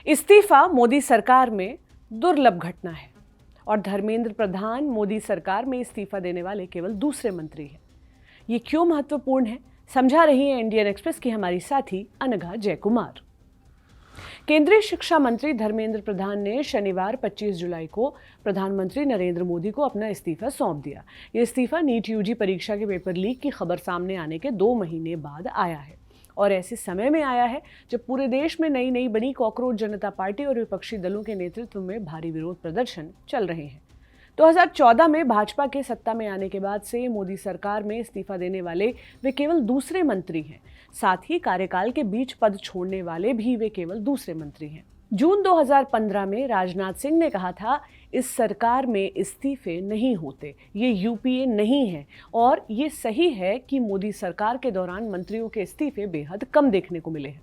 इस्तीफा मोदी सरकार में दुर्लभ घटना है और धर्मेंद्र प्रधान मोदी सरकार में इस्तीफा देने वाले केवल दूसरे मंत्री हैं। ये क्यों महत्वपूर्ण है, समझा रही है इंडियन एक्सप्रेस की हमारी साथी अनघा जयकुमार। केंद्रीय शिक्षा मंत्री धर्मेंद्र प्रधान ने शनिवार 25 जुलाई को प्रधानमंत्री नरेंद्र मोदी को अपना इस्तीफा सौंप दिया। ये इस्तीफा नीट यूजी परीक्षा के पेपर लीक की खबर सामने आने के 2 महीने बाद आया है और ऐसे समय में आया है जब पूरे देश में नई नई बनी कॉकरोच जनता पार्टी और विपक्षी दलों के नेतृत्व में भारी विरोध प्रदर्शन चल रहे हैं। 2014 में भाजपा के सत्ता में आने के बाद से मोदी सरकार में इस्तीफा देने वाले वे केवल दूसरे मंत्री हैं। साथ ही कार्यकाल के बीच पद छोड़ने वाले भी वे केवल दूसरे मंत्री हैं। जून 2015 में राजनाथ सिंह ने कहा था, इस सरकार में इस्तीफे नहीं होते, ये यूपीए नहीं है। और ये सही है कि मोदी सरकार के दौरान मंत्रियों के इस्तीफे बेहद कम देखने को मिले हैं,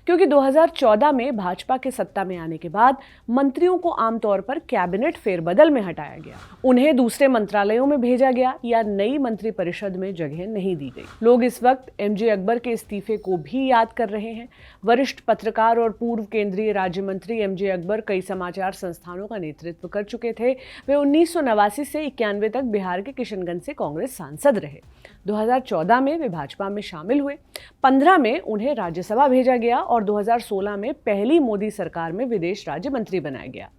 क्योंकि 2014 में भाजपा के सत्ता में आने के बाद मंत्रियों को आमतौर पर कैबिनेट फेरबदल में हटाया गया, उन्हें दूसरे मंत्रालयों में भेजा गया या नई मंत्रिपरिषद में जगह नहीं दी गई। लोग इस वक्त एमजे अकबर के इस्तीफे को भी याद कर रहे हैं। वरिष्ठ पत्रकार और पूर्व केंद्रीय राज्य मंत्री एमजे अकबर कई समाचार संस्थानों का नेतृत्व कर चुके थे। वे 1989 से 91 तक बिहार के किशनगंज से कांग्रेस सांसद रहे। 2014 में वे भाजपा में शामिल हुए। 15 में उन्हें राज्यसभा भेजा गया और 2016 में पहली मोदी सरकार में विदेश राज्य मंत्री बनाया गया।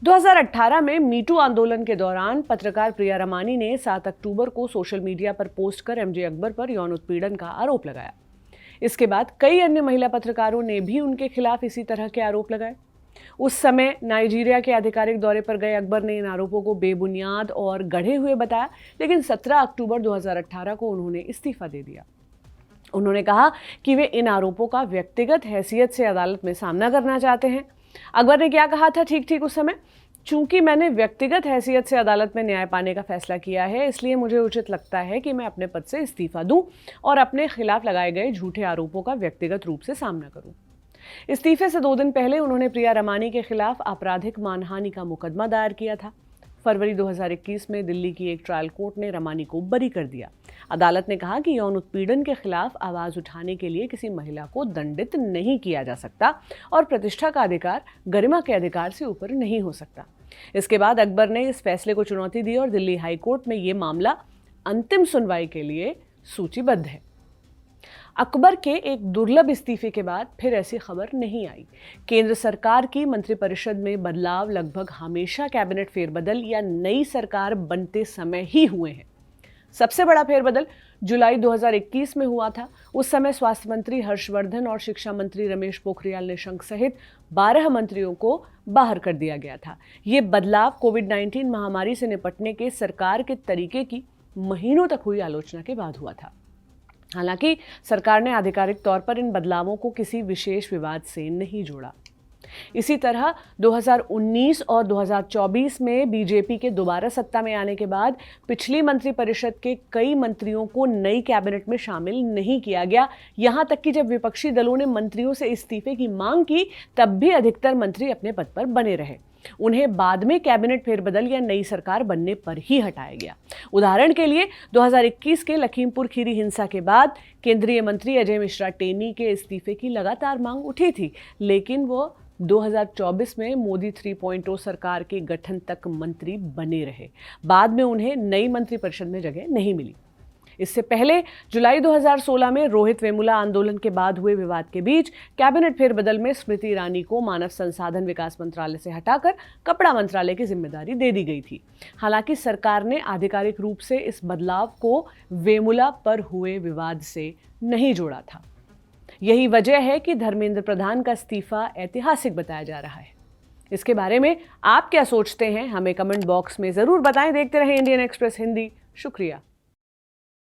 2018 में मीटू आंदोलन के दौरान पत्रकार प्रिया रमानी ने 7 अक्टूबर को सोशल मीडिया पर पोस्ट कर एमजे अकबर पर यौन उत्पीड़न का आरोप लगाया। इसके बाद कई अन्य महिला पत्रकारों ने भी उनके खिलाफ इसी तरह के आरोप लगाए। उस समय नाइजीरिया के आधिकारिक दौरे पर गए अकबर ने इन आरोपों को बेबुनियाद और गढ़े हुए बताया, लेकिन 17 अक्टूबर 2018 को उन्होंने इस्तीफा दे दिया। उन्होंने कहा कि वे इन आरोपों का व्यक्तिगत हैसियत से अदालत में सामना करना चाहते हैं। अकबर ने क्या कहा था ठीक उस समय, चूंकि मैंने व्यक्तिगत हैसियत से अदालत में न्याय पाने का फैसला किया है, इसलिए मुझे उचित लगता है कि मैं अपने पद से इस्तीफा दूं और अपने खिलाफ लगाए गए झूठे आरोपों का व्यक्तिगत रूप से सामना करूं। इस्तीफे से 2 दिन पहले उन्होंने प्रिया रमानी के खिलाफ आपराधिक मानहानि का मुकदमा दायर किया था। फरवरी 2021 में दिल्ली की एक ट्रायल कोर्ट ने रमानी को बरी कर दिया। अदालत ने कहा कि यौन उत्पीड़न के खिलाफ आवाज उठाने के लिए किसी महिला को दंडित नहीं किया जा सकता और प्रतिष्ठा का अधिकार गरिमा के अधिकार से ऊपर नहीं हो सकता। इसके बाद अकबर ने इस फैसले को चुनौती दी और दिल्ली हाई कोर्ट में ये मामला अंतिम सुनवाई के लिए सूचीबद्ध है। अकबर के एक दुर्लभ इस्तीफे के बाद फिर ऐसी खबर नहीं आई। केंद्र सरकार की मंत्रिपरिषद में बदलाव लगभग हमेशा कैबिनेट फेरबदल या नई सरकार बनते समय ही हुए हैं। सबसे बड़ा फेरबदल जुलाई 2021 में हुआ था। उस समय स्वास्थ्य मंत्री हर्षवर्धन और शिक्षा मंत्री रमेश पोखरियाल निशंक सहित 12 मंत्रियों को बाहर कर दिया गया था। ये बदलाव कोविड-19 महामारी से निपटने के सरकार के तरीके की महीनों तक हुई आलोचना के बाद हुआ था। हालांकि सरकार ने आधिकारिक तौर पर इन बदलावों को किसी विशेष विवाद से नहीं जोड़ा। इसी तरह 2019 और 2024 में बीजेपी के दोबारा सत्ता में आने के बाद पिछली मंत्रिपरिषद के कई मंत्रियों को नई कैबिनेट में शामिल नहीं किया गया। यहां तक कि जब विपक्षी दलों ने मंत्रियों से इस्तीफे की मांग की, तब भी अधिकतर मंत्री अपने पद पर बने रहे। उन्हें बाद में कैबिनेट फेरबदल या नई सरकार बनने पर ही हटाया गया। उदाहरण के लिए 2021 के लखीमपुर खीरी हिंसा के बाद केंद्रीय मंत्री अजय मिश्रा टेनी के इस्तीफे की लगातार मांग उठी थी, लेकिन वो 2024 में मोदी 3.0 सरकार के गठन तक मंत्री बने रहे। बाद में उन्हें नई मंत्रिपरिषद में जगह नहीं मिली। इससे पहले जुलाई 2016 में रोहित वेमुला आंदोलन के बाद हुए विवाद के बीच कैबिनेट फेरबदल में स्मृति ईरानी को मानव संसाधन विकास मंत्रालय से हटाकर कपड़ा मंत्रालय की जिम्मेदारी दे दी गई थी। हालांकि सरकार ने आधिकारिक रूप से इस बदलाव को वेमुला पर हुए विवाद से नहीं जोड़ा था। यही वजह है कि धर्मेंद्र प्रधान का इस्तीफा ऐतिहासिक बताया जा रहा है। इसके बारे में आप क्या सोचते हैं, हमें कमेंट बॉक्स में जरूर बताएं। देखते रहें इंडियन एक्सप्रेस हिंदी। शुक्रिया।